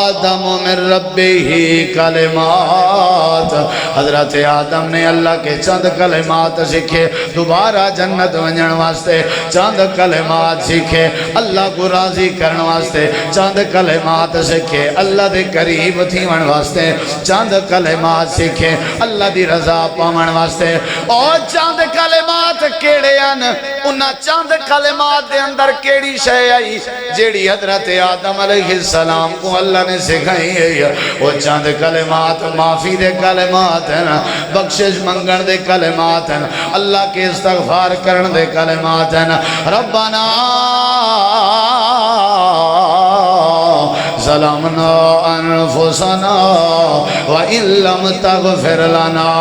آدم من ربه کلمات، حضرت آدم نے اللہ کے چند کلمات سکھے، دوبارہ جنت ونجن واسطے چند کلمات سکھے، اللہ کو راضی کرن واسطے چند کلمات سکھے، اللہ دے قریب تھیون واسطے چند کلمات سکھے، اللہ دی رضا پاون واسطے۔ اور چند کلمات کیڑے ہیں، انہاں چند کلمات دے اندر کیڑی شے آئی جیڑی حضرت آدم علیہ السلام کو اللہ نے سکھائی ہے۔ وہ چند کلمات معافی دے کلمات ہیں، بخشش منگن دے کلمات ہیں، اللہ کے استغفار کرن دے کلمات ہیں۔ ربنا ظلمنا انفسنا وإن لم تغفر لنا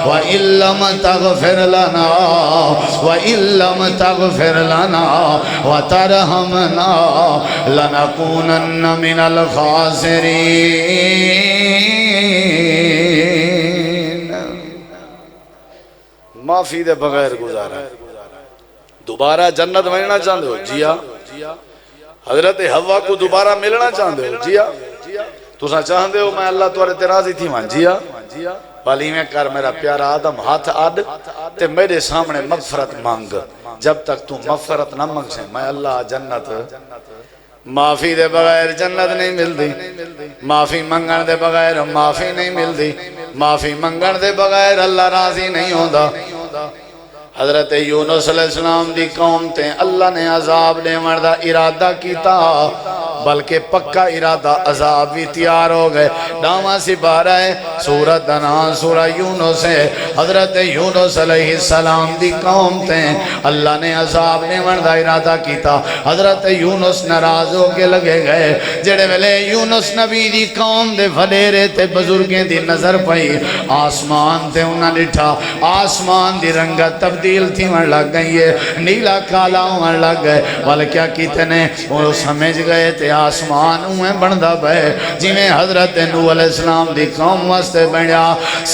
وإن لم تغفر لنا وإن لم تغفر لنا وترحمنا لنكونن من الخاسرین۔ معافی دے بغیر گزارا دوبارہ جنت ملنا چاہتے ہو؟ جی ہاں۔ حضرت حوا کو دوبارہ ملنا چاہتے ہو؟ جی ہاں۔ تسا چاہتے ہو میں اللہ تو تے راضی تھی مان؟ جی ہاں۔ والی میں کر میرا پیارا آدم ہاتھ آد تے میرے سامنے مغفرت مانگ، جب تک تو مغفرت نہ مانگ سے میں اللہ جنت۔ معافی دے بغیر جنت نہیں ملتی، معافی منگن دے بغیر معافی نہیں ملتی، معافی منگن دے بغیر اللہ راضی نہیں ہوتا۔ حضرت یونس علیہ السلام دی قوم تے اللہ نے عذاب دیوان دا ارادہ کیتا، بلکہ پکا ارادہ عذاب بھی تیار ہو گئے۔ ڈاما سپارہ ہے سورہ دنان سورہ یونس ہے۔ حضرت یونس علیہ السلام دی قوم تے اللہ نے عذاب دیوان دا ارادہ کیتا، حضرت یونس ناراض ہو کے لگے گئے۔ جڑے ویلے یونس نبی دی قوم دے وڈیرے تے بزرگیں دی نظر پئی، آسمان تے انہاں ڈٹھا، آسمان دی رنگت تبدیل تھی من لگ گئی ہے، نیلا کالا من لگ گئے، والے کیا کیتے نے وہ سمجھ گئے تے آسمان ہوئے بندہ بے جی میں حضرت نوح علیہ السلام دی قوم واسطے بنیا۔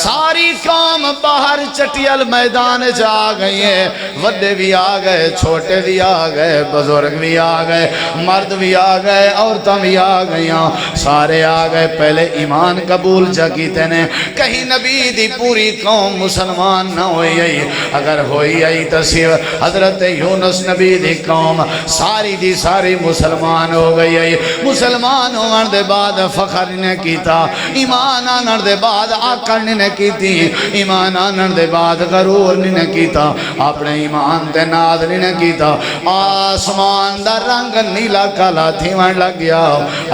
ساری قوم باہر چٹیل میدان جا گئی ہے، وڈے بھی آ گئے، چھوٹے بھی آ گئے، بزرگ بھی آ گئے، مرد بھی آ گئے، عورتیں بھی آ گئیاں، سارے آ گئے۔ پہلے ایمان قبول جا کیتے نے، کہیں نبی دی پوری قوم مسلمان نہ ہوئی ہے، اگر ہوئی آئی تصیب حضرت یونس نبی دی قوم ساری دی ساری مسلمان ہو گئی ہے۔ مسلمان ہونے دے بعد فخر نے کیتا، ایمان آنے دے بعد آکڑ نے کیتی، ایمان آنے دے بعد غرور نے کیتا، اپنے ایمان دے ناد نے کیتا۔ آسمان دا رنگ نیلا کالا تھیوان لگ گیا۔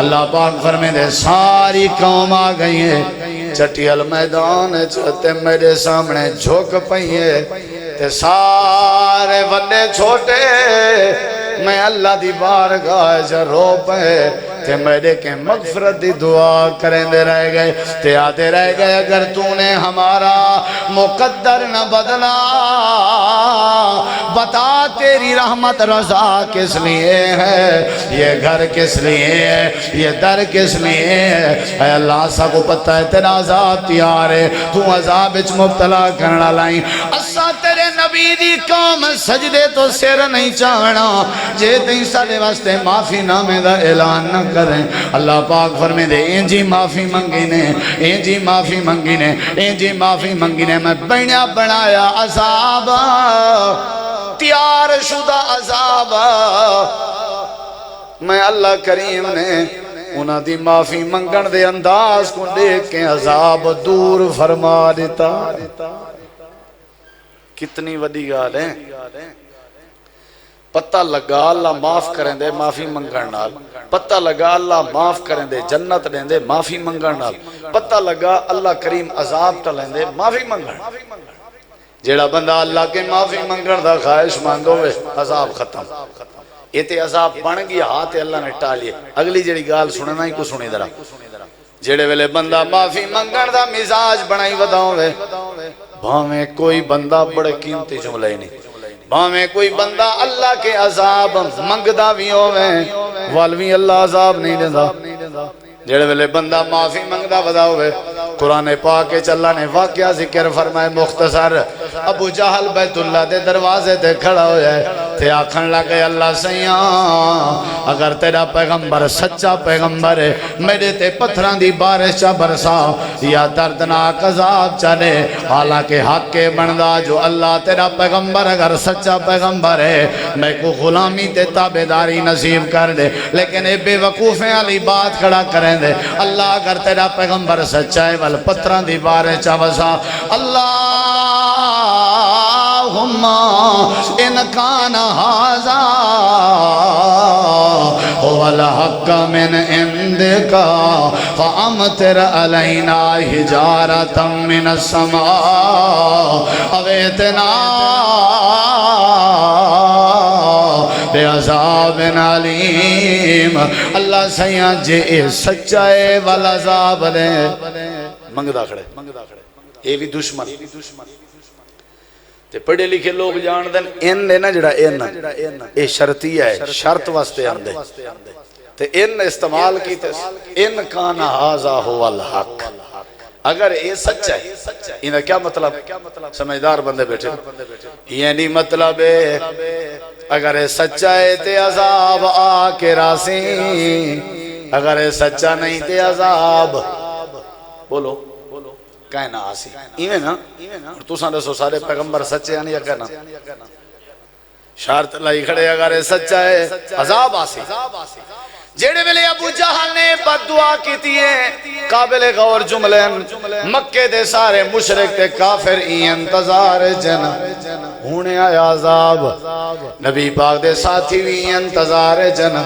اللہ پاک فرمے دے ساری قوم آ گئی ہے، چٹیل میدان چاہتے میرے سامنے جھوک پئیے تے سارے وڈے چھوٹے میں اللہ دی بارگاہ چ رو پے تے میرے کے مغفرت دی دعا کریں دے رہ گئے تے آتے رہ گئے۔ اگر تو نے ہمارا مقدر نہ بدلا بتا تیری رحمت رضا کس لیے ہے، یہ گھر کس لیے ہے، یہ در کس لیے ہے؟ اے اللہ سا کو پتہ ہے تیرا عذاب تیار ہے، تو عذاب اچ مبتلا کرنا لائیں۔ اسا تیرے نبی دی قوم سجدے تو سر نہیں چاہنا، جے تین سارے واسطے معافی نامے دا اعلان نہ کریں۔ اللہ پاک فرمے دے اینجی معافی منگی نے، اینجی معافی منگی نے، اینجی معافی منگی نے، میں بینیا بنایا عذاب تیار شدہ عذاب، میں اللہ کریم نے انہاں دی معافی منگن دے انداز کو دیکھ کے عذاب دور فرما دیتا۔ کتنی وڈی گال ہے، پتہ لگا اللہ معاف کریں دے معافی منگن نال، پتہ لگا اللہ معاف کریں دے جنت دیں دے معافی منگن نال، پتہ لگا اللہ کریم عذاب ٹلیں دے معافی منگن۔ جیڑا بندہ اللہ کے معافی منگن دا خواہش مند ہوئے عذاب ختم۔ یہ تے عذاب بن گیا ہاتھ اللہ نے ٹالیے۔ اگلی جیڑی گال سننا ہی کو سنی درہ، جیڑے ویلے بندہ معافی منگن دا مزاج بنائی وداؤں بھامیں کوئی بندہ بڑے قیمتی جملہ ہی نہیں، بھامیں کوئی بندہ اللہ کے عذاب منگدہ بھی ہوئے والوی اللہ عذاب نہیں دیندہ۔ جیڑے ویلے بندہ معافی منگدہ ودا ہوئے، قرآن پاک اللہ نے واقعہ ذکر فرمائے مختصر۔ ابو جہل بیت اللہ دے دروازے تے کھڑا ہو جائے تے آکھن لگے اللہ سیاں اگر تیرا پیغمبر سچا پیغمبر ہے میرے تے پتھران دی بارش چا برسا یا دردناک عذاب چلے، حالانکہ حق کے بندہ جو اللہ تیرا پیغمبر اگر سچا پیغمبر ہے میں کو غلامی تے تابداری نصیب کر دے، لیکن اے بے وقوفیں علی بات کھڑا کریں دے اللہ اگر تیرا پیغمبر سچا ہے ول پتھران دی بارش چا برسا۔ اللہم اللہم ان کان ھذا هو الحق من عندک فامطر علینا حجارۃ من السماء او ائتنا بعذاب علیم۔ اللہ سیاں جے سچائے والا عذاب لے منگدا کھڑے، یہ بھی دشمن تے پڑھے لکھے لوگ جان دن ان نے نا جڑا ان اے شرطیہ ہے، شرط واسطے آندے تے ان استعمال کی تے ان کان ھذا هو الحق، اگر یہ سچ ہے انہاں کیا مطلب؟ سمجھدار بندے بیٹھے یعنی مطلب ہے اگر یہ سچا ہے تے عذاب آ کے راسی، اگر یہ سچا نہیں تے عذاب بولو کہنا آسی ایویں نا۔ تو ساں دسو سارے پیغمبر سچے ہیں یا کہنا؟ شرط لائی کھڑے اگر یہ سچا ہے عذاب آسی۔ جیڑے ویلے ابو جہل نے بد دعا کیتی ہے قابل غور جملے مکے دے سارے مشرک تے کافر ای انتظار جن ہونے آیا عذاب، نبی پاک دے ساتھی بھی انتظار جن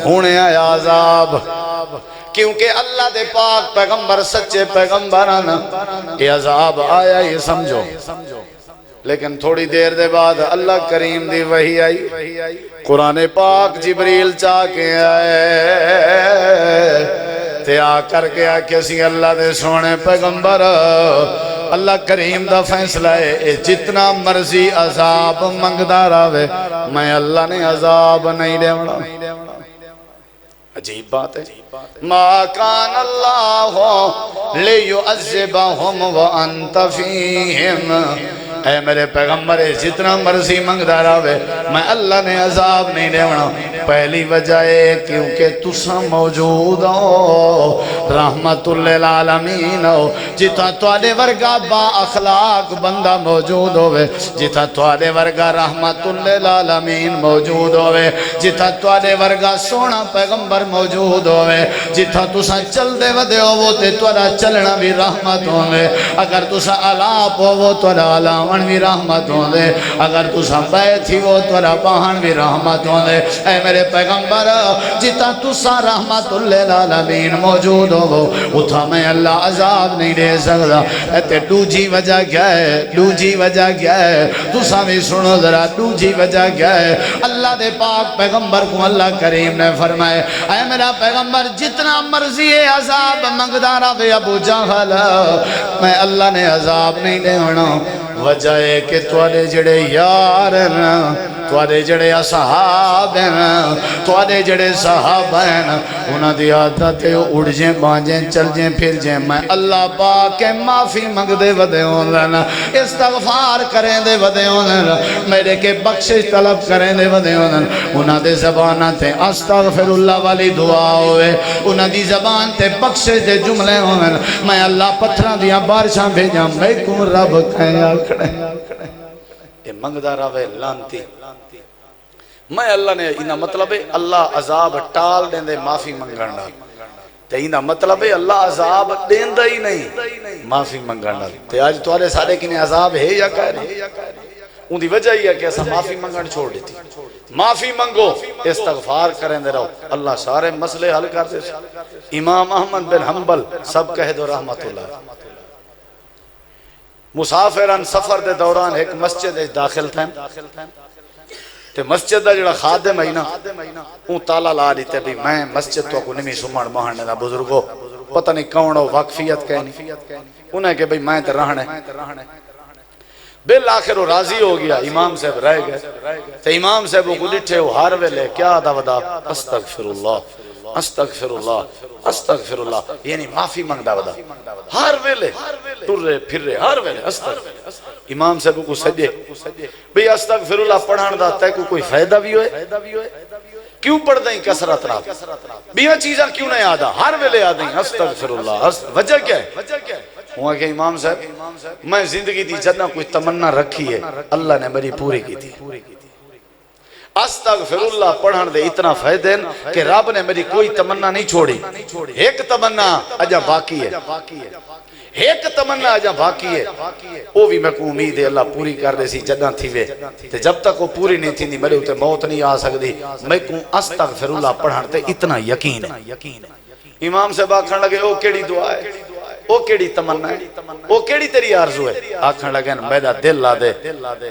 ہونے آیا عذاب، کیونکہ اللہ دے پاک پیغمبر سچے پیغمبران یہ عذاب آیا یہ سمجھو۔ لیکن تھوڑی دیر دے بعد اللہ کریم دی وحی آئی، قرآن پاک جبریل چاہ کے آئے تے آ کر کے آکے سی اللہ دے سونے پیغمبر اللہ کریم دا فیصلہ ہے جتنا مرضی عذاب منگدا رہے میں اللہ نے عذاب نہیں دے وڑا۔ عجیب بات ہے، ما کان اللہ لیعذبہم وانت فیہم، اے میرے پیغمبر جتنا مرضی منگدا رہے میں اللہ نے عذاب نہیں دیونا۔ پہلی وجہ ہے کیونکہ تساں موجود ہو، رحمت للعالمین ہو، جتا توالے ورگا با اخلاق بندہ موجود ہوئے، جتا توالے ورگا رحمت للعالمین موجود ہوئے، جتا توالے ورگا سونا پیغمبر موجود ہوئے، جتا تساں چل دے ودے ہو وہ تے تولا چلنا بھی رحمت ہوئے، اگر تساں علاپ ہو وہ تولا علاپ بھی رحمت ہوں دے، اگر تسا بیٹھی ہو تولا باہن بھی رحمت ہوں دے۔ اے میرے پیغمبر جتا تسا رحمت للعالمین موجود ہو اتھا میں اللہ عذاب نہیں دے سکتا۔ اے دوجی وجہ کیا ہے؟ دوجی وجہ کیا ہے؟ تسا بھی سنو ذرا دوجی وجہ کیا ہے؟ اللہ دے پاک پیغمبر کو اللہ کریم نے فرمائے اے میرا پیغمبر جتنا مرضی عذاب مقدار آوے ابو جہل میں اللہ نے عذاب نہیں دے ہونا۔ وجہ ہے کہ توڑے جڑے یار ہیں، توڑے جڑے اصحاب ہیں، توڑے جڑے صحاب ہیں، انہاں دی عادت اڑ جیں بانجیں چل جیں پھر جیں میں اللہ پاک کے معافی منگ دے ودے ہونا، استغفار کریں دے ودے ہونا، میرے کے بخشش طلب کریں دے ودے ہونا۔ انہاں دے زبانہ تے استغفر اللہ والی دعا ہوئے، انہاں دی زبان تے بخشش دے جملے ہونا، میں اللہ پتھران دیا بارشاں بھیجاں میں کم رب کھیال کھڑے یہ منگدہ راوے لانتی۔ میں اللہ نے انہا مطلب ہے اللہ عذاب ٹال دیں دے معافی منگانا، تے انہا مطلب ہے اللہ عذاب دیں دے ہی نہیں معافی منگانا۔ تے آج توارے سارے کنے عذاب ہے یا کہہ رہے ان دی وجہ ہی ہے کہ ایسا معافی منگان چھوڑ دیتی۔ معافی منگو استغفار کریں دے رہو اللہ سارے مسئلے حل کر دے۔ امام احمد بن حنبل سب کہہ دو رحمت اللہ مسافران سفر دے دوران ایک مسجد داخل تھے تے مسجد دا جڑا خادم ہے نا اون تالا لا دیتے بھی میں مسجد تو کو نمی سمڑ مہانے دا بزرگو پتہ نہیں کون ہو وقفیت کہنی انہیں کہ بھئی میں تے رہنے بالآخر وہ راضی ہو گیا امام صاحب رہ گئے تے امام صاحب کو لٹھے وہ ہر ویلے کیا دا ودا استغفر اللہ استغفر اللہ استغفر اللہ یعنی معافی منگدا ودا ہر ویلے ٹر رہے پھر رہے ہر ویلے استغفر امام صاحب کو سجے بھئی استغفر اللہ پڑھان دا تے کوئی فائدہ بھی ہوئے کیوں پڑھ دیں کسرت رات بیاں چیزاں کیوں نہیں آدھا ہر ویلے آدھیں استغفر اللہ وجہ کیا ہے ہوا کہ امام صاحب میں زندگی دی جنہ کوئی تمنا رکھی ہے اللہ نے میری پوری کی تھی استغفر اللہ پڑھن دے اتنا فائدہ کہ رب نے میری کوئی تمنا نہیں چھوڑی ایک تمنا اجا باقی ہے ایک تمنا جا باقی ہے وہ بھی میں کو امید ہے اللہ پوری کر دے سی جداں تھی وے تے جب تک وہ پوری نہیں تھی میرے تے موت نہیں آ سکتی میں کو استغفر اللہ پڑھن تے اتنا یقین ہے امام صاحب آکھن لگے او کیڑی دعا ہے او کیڑی تمنا ہے او کیڑی تیری آرزو ہے آکھن لگے میرا دل لا دے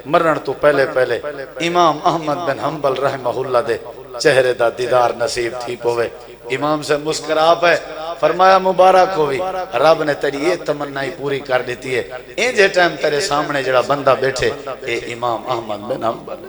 مرن تو پہلے پہلے امام احمد بن حنبل رحمہ اللہ دے چہرے دا دیدار نصیب تھی پوے امام سے مسکرا پہ فرمایا مبارک ہوئی رب نے تیری یہ تمنا ہی پوری کر دیتی ہے انجھے ٹائم تیرے سامنے جڑا بندہ بیٹھے اے امام احمد بن حنبل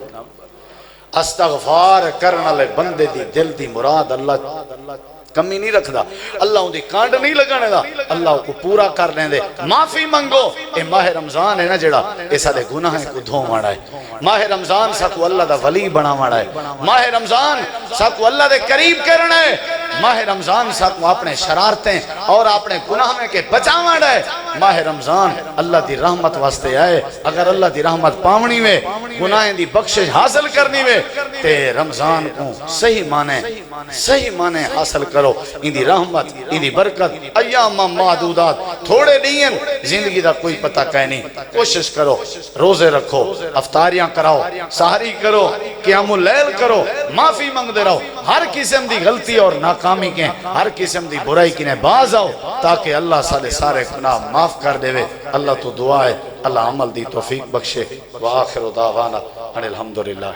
استغفار کرنا لے بندے دی دل دی مراد اللہ کمی نہیں رکھ دا اللہ ان دی کانڈ نہیں لگانے دا اللہ کو پورا کر لیں دے معافی منگو اے ماہ رمضان ہے نا جڑا ایسا دے گناہیں کو دھو مانا ہے ماہ رمضان سا کو اللہ دا ولی بنا مانا ہے ماہ رمضان سا کو اللہ دے قریب کرنا ہے ماہ رمضان سا کو اپنے شرارتیں اور اپنے گناہ میں کے بچا مانا ہے ماہ رمضان اللہ دی رحمت واسطے آئے اگر اللہ دی رحمت پاونی میں گناہیں دی بخشش حاصل کرنی میں تے رمضان کو صحیح مانے حاصل کرو ان دی رحمت ان دی برکت ایام معدودات تھوڑے نہیں ہیں زندگی دا کوئی پتہ کہیں نہیں کوشش کرو روزے رکھو افطاریاں کراؤ سحری کرو قیام اللیل کرو معافی مانگ دے رہو ہر قسم دی غلطی اور ناکامی کے ہر قسم دی برائی کی نے باز آؤ تاکہ اللہ سارے گناہ معاف کر دے وے اللہ تو دعا ہے اللہ عمل دی توفیق بخشے وآخر دعوانا ان الحمدللہ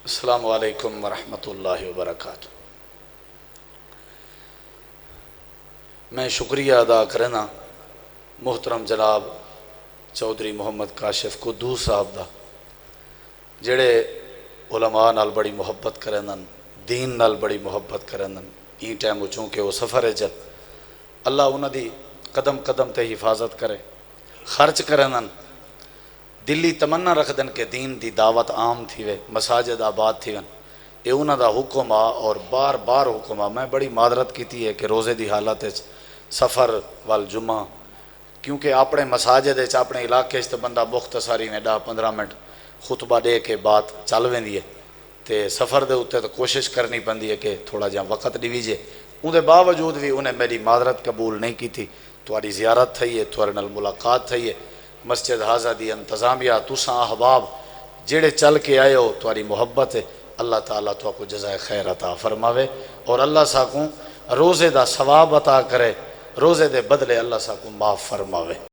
السلام علیکم ورحمۃ اللہ وبرکاتہ میں شکریہ ادا کرنا محترم جناب چودھری محمد کاشف قدوس صاحب دا جڑے علماء نال بڑی محبت کرنن دین نال بڑی محبت کرنن این ٹائم چونکہ وہ سفر ہے جد اللہ انہاں دی قدم قدم تے حفاظت کرے خرچ کرنن دلی تمنا رکھ دن کہ دین دی دعوت عام تھی وے مساجد آباد تھی ون اے انہاں دا حکم آ اور بار بار حکم آ میں بڑی معذرت کیتی ہے کہ روزے دی حالت سفر والجمعہ کیونکہ اپنے مساجد اپنے علاقے تے بندہ مختصری میں 10-15 منٹ خطبہ دے کے بات چل ویندی ہے تے سفر دے اوتے تو کوشش کرنی پندی ہے کہ تھوڑا جہاں وقت ڈیویجے ان دے باوجود بھی انہیں میری معذرت قبول نہیں کی تھی تھوڑی زیارت تھی ہے تھوڑے نال ملاقات تھی ہے مسجد حاضہ دی انتظامیہ تساں احباب جڑے چل کے آئے ہو تھوڑی محبت ہے اللہ تعالیٰ تو کو جزائے خیر عطا فرماوے اور اللہ ساکوں روزے دا ثواب عطا کرے روزے دے بدلے اللہ ساکوں معاف فرماوے